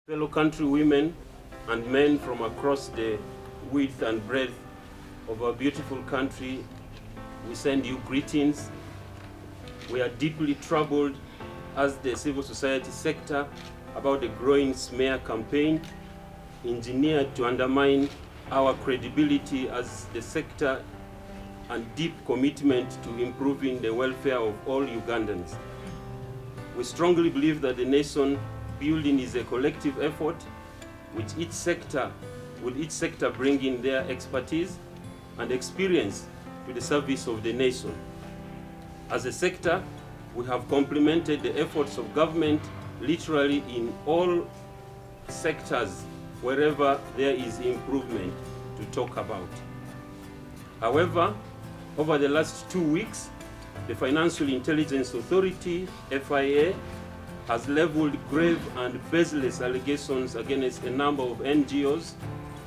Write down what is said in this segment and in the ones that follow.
Fellow countrywomen and men from across the width and breadth of our beautiful country, we send you greetings. We are deeply troubled as the civil society sector about the growing smear campaign engineered to undermine our credibility as the sector and deep commitment to improving the welfare of all Ugandans. We strongly believe that the nation building is a collective effort with each sector bringing their expertise and experience to the service of the nation. As a sector, we have complemented the efforts of government literally in all sectors wherever there is improvement to talk about. However, over the last 2 weeks, the Financial Intelligence Authority, FIA, has leveled grave and baseless allegations against a number of NGOs,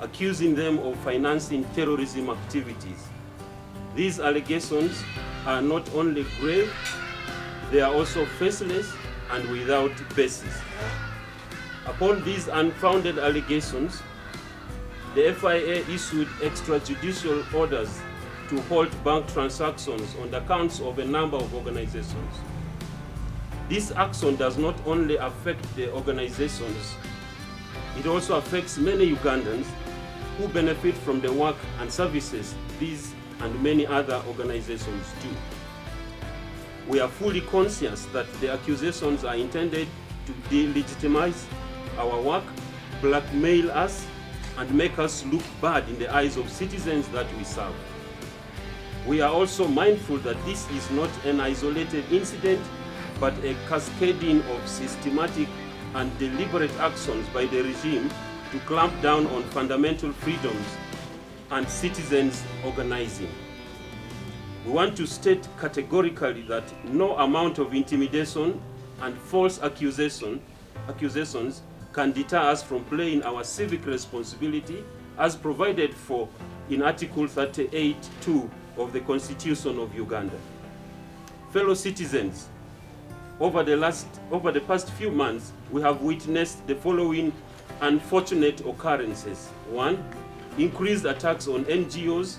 accusing them of financing terrorism activities. These allegations are not only grave, they are also faceless and without basis. Upon these unfounded allegations, the FIA issued extrajudicial orders to halt bank transactions on the accounts of a number of organizations. This action does not only affect the organizations, it also affects many Ugandans who benefit from the work and services these and many other organizations do. We are fully conscious that the accusations are intended to delegitimize our work, blackmail us, and make us look bad in the eyes of citizens that we serve. We are also mindful that this is not an isolated incident, but a cascading of systematic and deliberate actions by the regime to clamp down on fundamental freedoms and citizens organizing. We want to state categorically that no amount of intimidation and false accusations can deter us from playing our civic responsibility as provided for in Article 38(2) of the Constitution of Uganda. Fellow citizens, over the past few months, we have witnessed the following unfortunate occurrences. 1. Increased attacks on NGOs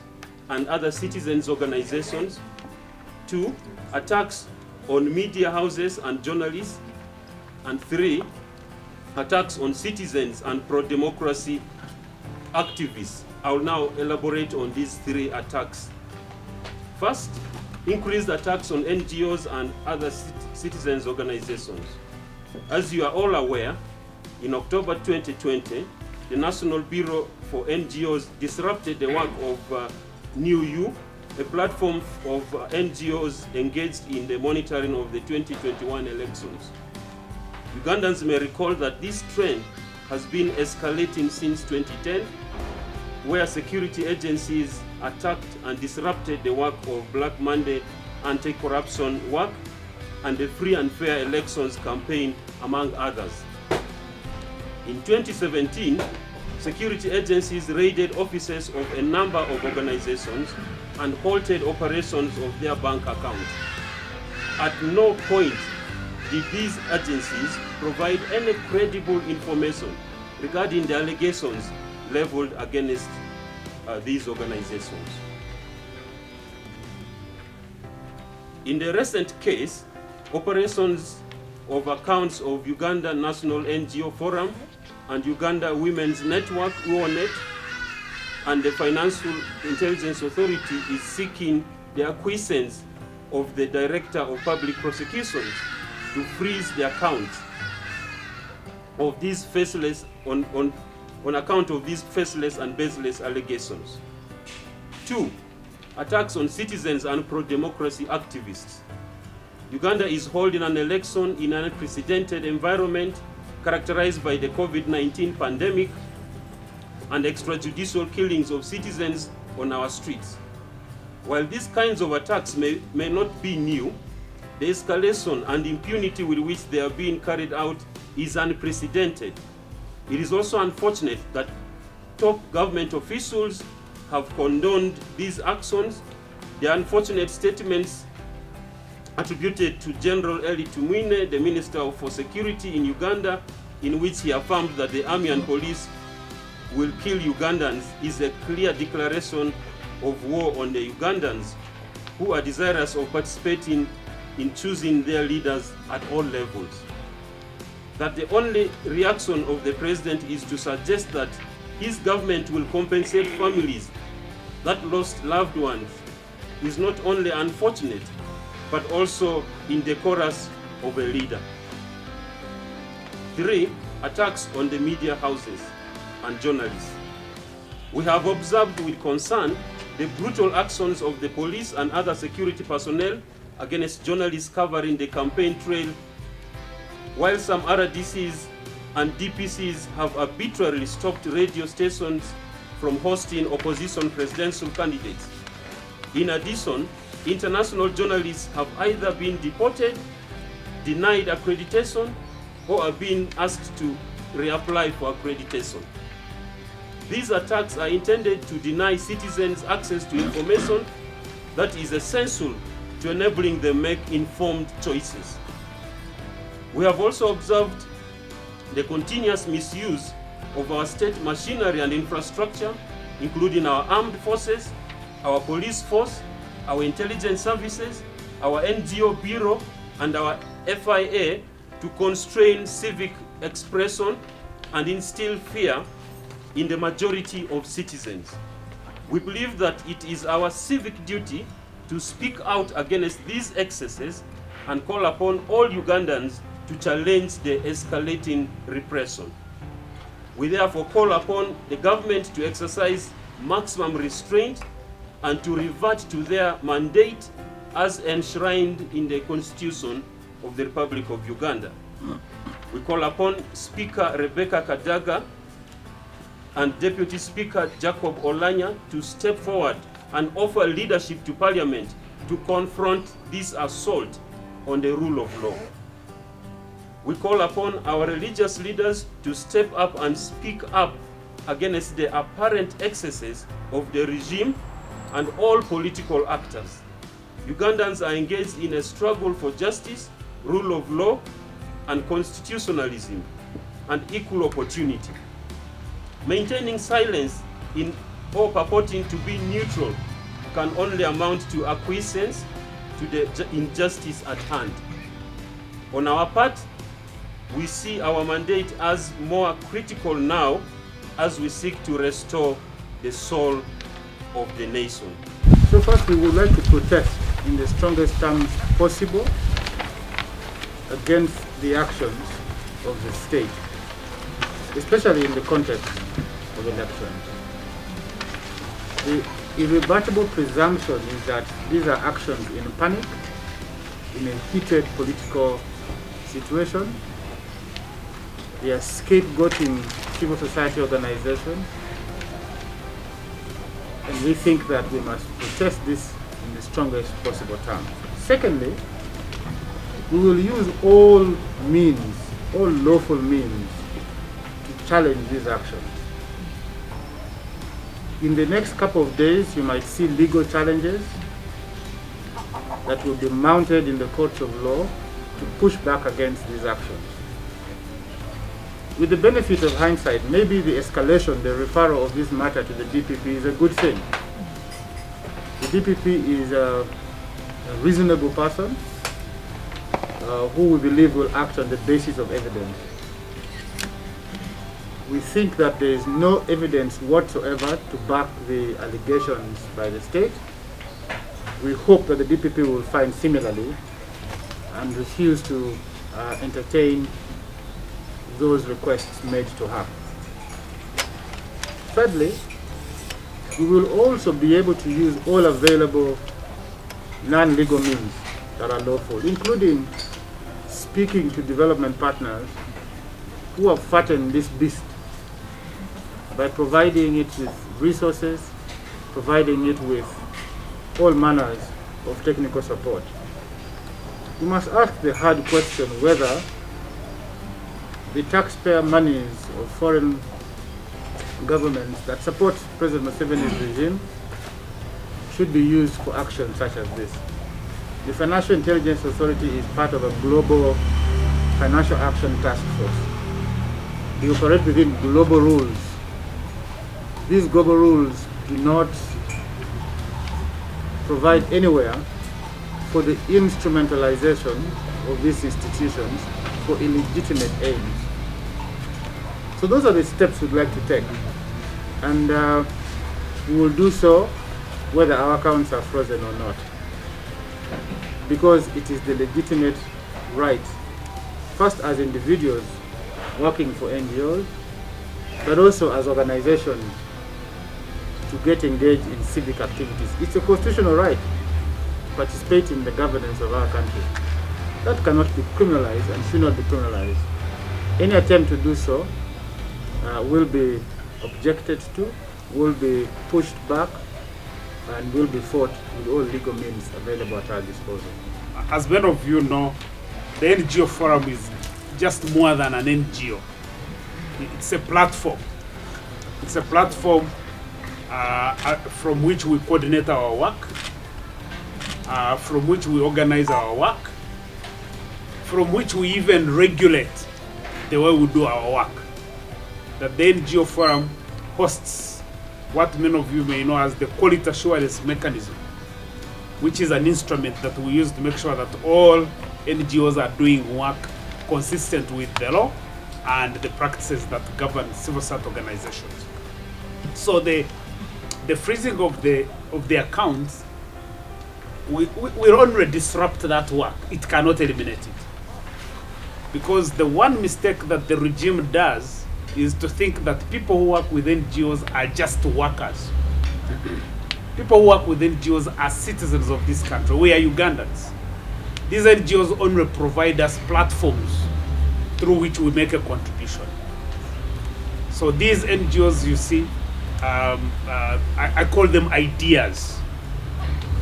and other citizens' organizations. 2. Attacks on media houses and journalists. And 3. Attacks on citizens and pro-democracy activists. I will now elaborate on these 3 attacks. First, increased attacks on NGOs and other citizens' organizations. As you are all aware, in October 2020, the National Bureau for NGOs disrupted the work of New You, a platform of NGOs engaged in the monitoring of the 2021 elections. Ugandans may recall that this trend has been escalating since 2010, where security agencies attacked and disrupted the work of Black Monday anti-corruption work and the Free and Fair Elections campaign, among others. In 2017, security agencies raided offices of a number of organizations and halted operations of their bank accounts. At no point did these agencies provide any credible information regarding the allegations leveled against these organizations. In the recent case, operations of accounts of Uganda National NGO Forum and Uganda Women's Network, UONET, and the Financial Intelligence Authority is seeking the acquiescence of the Director of Public Prosecutions to freeze the accounts of these faceless on account of these faceless and baseless allegations. 2. Attacks on citizens and pro-democracy activists. Uganda is holding an election in an unprecedented environment characterized by the COVID-19 pandemic and extrajudicial killings of citizens on our streets. While these kinds of attacks may not be new, the escalation and impunity with which they are being carried out is unprecedented. It is also unfortunate that top government officials have condoned these actions. The unfortunate statements attributed to General Eli Tumwine, the Minister for Security in Uganda, in which he affirmed that the army and police will kill Ugandans is a clear declaration of war on the Ugandans who are desirous of participating in choosing their leaders at all levels. That the only reaction of the president is to suggest that his government will compensate families that lost loved ones is not only unfortunate, but also indecorous of a leader. 3. Attacks on the media houses and journalists. We have observed with concern the brutal actions of the police and other security personnel against journalists covering the campaign trail, while some RDCs and DPCs have arbitrarily stopped radio stations from hosting opposition presidential candidates. In addition, international journalists have either been deported, denied accreditation, or are being asked to reapply for accreditation. These attacks are intended to deny citizens access to information that is essential to enabling them make informed choices. We have also observed the continuous misuse of our state machinery and infrastructure, including our armed forces, our police force, our intelligence services, our NGO bureau, and our FIA to constrain civic expression and instill fear in the majority of citizens. We believe that it is our civic duty to speak out against these excesses and call upon all Ugandans to challenge the escalating repression. We therefore call upon the government to exercise maximum restraint and to revert to their mandate as enshrined in the Constitution of the Republic of Uganda. We call upon Speaker Rebecca Kadaga and Deputy Speaker Jacob Olanya to step forward and offer leadership to Parliament to confront this assault on the rule of law. We call upon our religious leaders to step up and speak up against the apparent excesses of the regime and all political actors. Ugandans are engaged in a struggle for justice, rule of law, and constitutionalism, and equal opportunity. Maintaining silence in or purporting to be neutral can only amount to acquiescence to the injustice at hand. On our part, we see our mandate as more critical now as we seek to restore the soul of the nation. So first, we would like to protest in the strongest terms possible against the actions of the state, especially in the context of elections. The irrebuttable presumption is that these are actions in panic, in a heated political situation. They are scapegoating civil society organizations, and we think that we must protest this in the strongest possible terms. Secondly, we will use all means, all lawful means, to challenge these actions. In the next couple of days, you might see legal challenges that will be mounted in the courts of law to push back against these actions. With the benefit of hindsight, maybe the escalation, the referral of this matter to the DPP is a good thing. The DPP is a reasonable person who we believe will act on the basis of evidence. We think that there is no evidence whatsoever to back the allegations by the state. We hope that the DPP will find similarly and refuse to entertain those requests made to her. Thirdly, we will also be able to use all available non-legal means that are lawful, including speaking to development partners who have fattened this beast by providing it with resources, providing it with all manners of technical support. We must ask the hard question whether the taxpayer monies of foreign governments that support President Museveni's regime should be used for action such as this. The Financial Intelligence Authority is part of a global financial action task force. they operate within global rules. These global rules do not provide anywhere for the instrumentalization of these institutions for illegitimate aims. So those are the steps we'd like to take. And we will do so whether our accounts are frozen or not. Because it is the legitimate right, first as individuals working for NGOs, but also as organizations to get engaged in civic activities. It's a constitutional right to participate in the governance of our country. That cannot be criminalized and should not be criminalized. Any attempt to do so will be objected to, will be pushed back, and will be fought with all legal means available at our disposal. As many of you know, the NGO Forum is just more than an NGO. It's a platform. It's a platform from which we coordinate our work, from which we organize our work, from which we even regulate the way we do our work. That the NGO Forum hosts what many of you may know as the quality assurance mechanism, which is an instrument that we use to make sure that all NGOs are doing work consistent with the law and the practices that govern civil society organizations. So the freezing of the accounts will only disrupt that work. It cannot eliminate it. Because the one mistake that the regime does is to think that people who work with NGOs are just workers. People who work with NGOs are citizens of this country. We are Ugandans. These NGOs only provide us platforms through which we make a contribution. So these NGOs, you see, I call them ideas.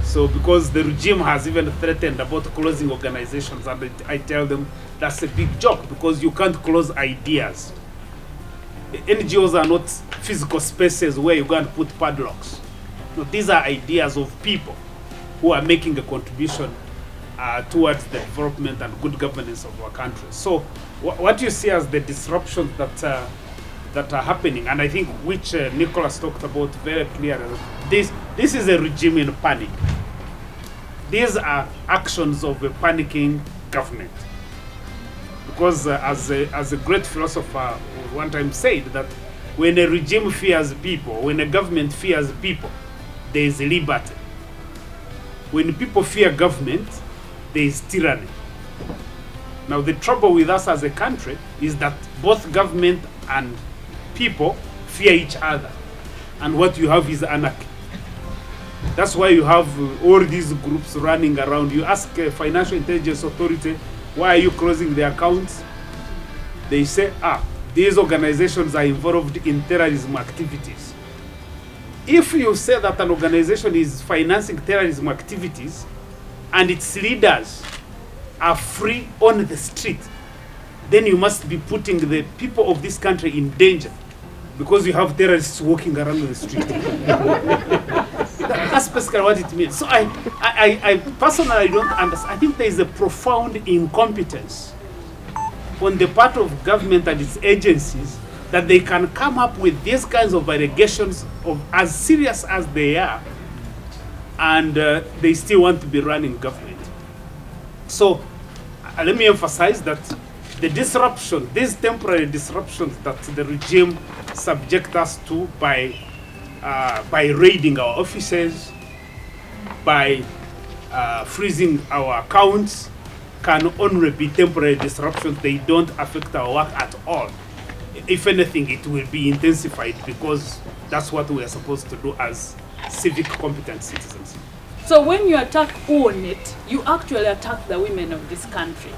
So because the regime has even threatened about closing organizations, and I tell them that's a big joke because you can't close ideas. NGOs are not physical spaces where you go and put padlocks. No, these are ideas of people who are making a contribution towards the development and good governance of our country. So what you see as the disruptions that are happening, and I think which Nicholas talked about very clearly, this is a regime in panic. These are actions of a panicking government. Because as a great philosopher one time said that when a regime fears people, when a government fears people, there is liberty. When people fear government, there is tyranny. Now the trouble with us as a country is that both government and people fear each other. And what you have is anarchy. That's why you have all these groups running around. You ask a financial intelligence authority, why are you closing the accounts? They say, these organizations are involved in terrorism activities. If you say that an organization is financing terrorism activities and its leaders are free on the street, then you must be putting the people of this country in danger because you have terrorists walking around the street. That's basically what it means. So I personally don't understand. I think there is a profound incompetence on the part of government and its agencies that they can come up with these kinds of allegations of as serious as they are, and they still want to be running government. So let me emphasize that the disruption, these temporary disruptions that the regime subject us to by raiding our offices, by freezing our accounts, can only be temporary disruptions. They don't affect our work at all. If anything, it will be intensified because that's what we are supposed to do as civic competent citizens. So when you attack UONET, you actually attack the women of this country.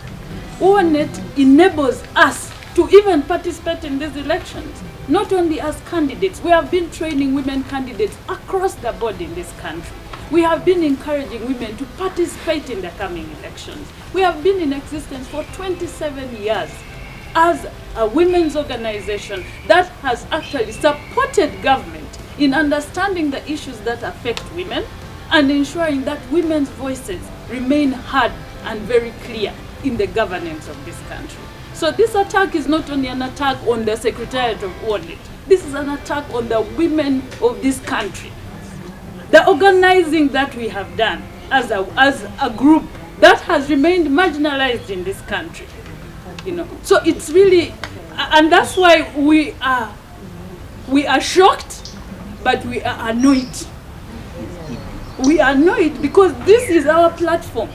UONET enables us to even participate in these elections, not only as candidates. We have been training women candidates across the board in this country. We have been encouraging women to participate in the coming elections. We have been in existence for 27 years as a women's organization that has actually supported government in understanding the issues that affect women and ensuring that women's voices remain heard and very clear in the governance of this country. So So this attack is not only an attack on the Secretariat of Audit, this is an attack on the women of this country. The organizing that we have done as a group that has remained marginalized in this country, So it's really, and that's why we are shocked, but we are annoyed. We are annoyed because this is our platform.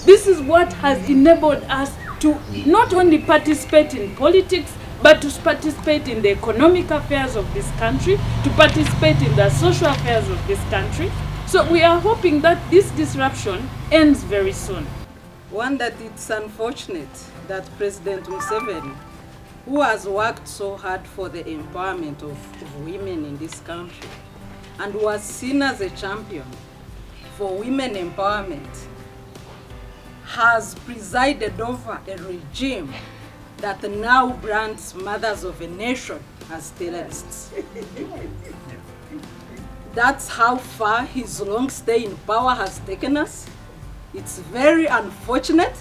This is what has enabled us to not only participate in politics, but to participate in the economic affairs of this country, to participate in the social affairs of this country. So we are hoping that this disruption ends very soon. One, that it's unfortunate that President Museveni, who has worked so hard for the empowerment of women in this country, and was seen as a champion for women empowerment, has presided over a regime that now brands mothers of a nation as terrorists. That's how far his long stay in power has taken us. It's very unfortunate,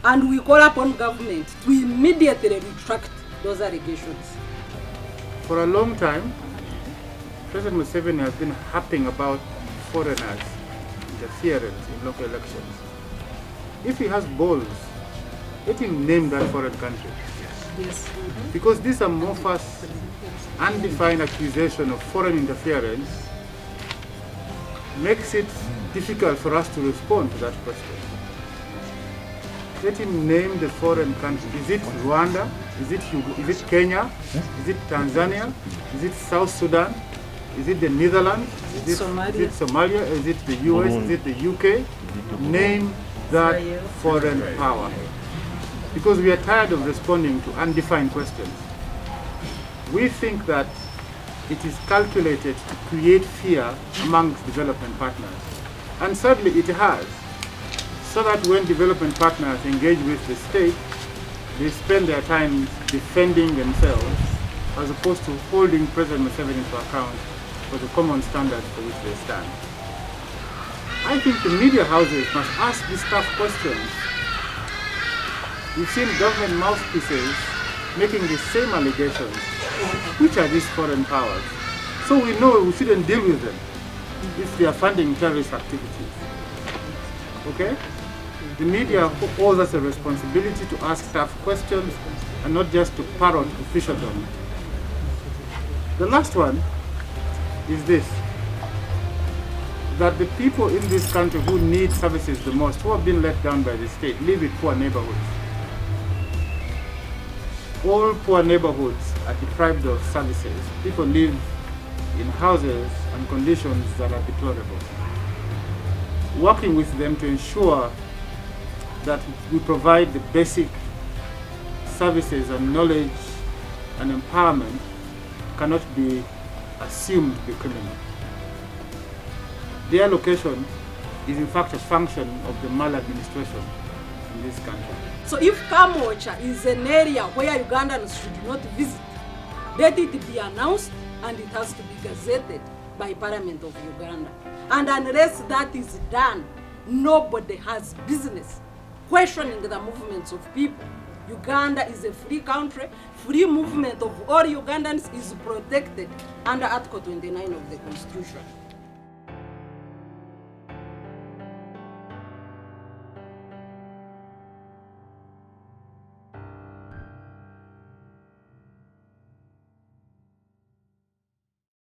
and we call upon government to immediately retract those allegations. For a long time, President Museveni has been harping about foreigners' interference in local elections. If he has balls, let him name that foreign country. Yes. Because this amorphous, undefined accusation of foreign interference makes it difficult for us to respond to that question. Let him name the foreign country. Is it Rwanda? Is it Kenya? Is it Tanzania? Is it South Sudan? Is it the Netherlands? Is it Somalia? Is it the US? Is it the UK? Name that foreign power. Because we are tired of responding to undefined questions. We think that it is calculated to create fear amongst development partners. And sadly it has. So that when development partners engage with the state, they spend their time defending themselves as opposed to holding President Museveni to account for the common standards for which they stand. I think the media houses must ask these tough questions. We've seen government mouthpieces making the same allegations. Which are these foreign powers? So we know we shouldn't deal with them if they are funding terrorist activities. Okay? The media owes us a responsibility to ask tough questions and not just to parrot officialdom. The last one is this, that the people in this country who need services the most, who have been let down by the state, live in poor neighborhoods. All poor neighborhoods are deprived of services. People live in houses and conditions that are deplorable. Working with them to ensure that we provide the basic services and knowledge and empowerment cannot be assumed to be criminal. Their location is in fact a function of the maladministration in this country. So if Kamocha is an area where Ugandans should not visit, let it be announced and it has to be gazetted by Parliament of Uganda. And unless that is done, nobody has business questioning the movements of people. Uganda is a free country. Free movement of all Ugandans is protected under Article 29 of the Constitution.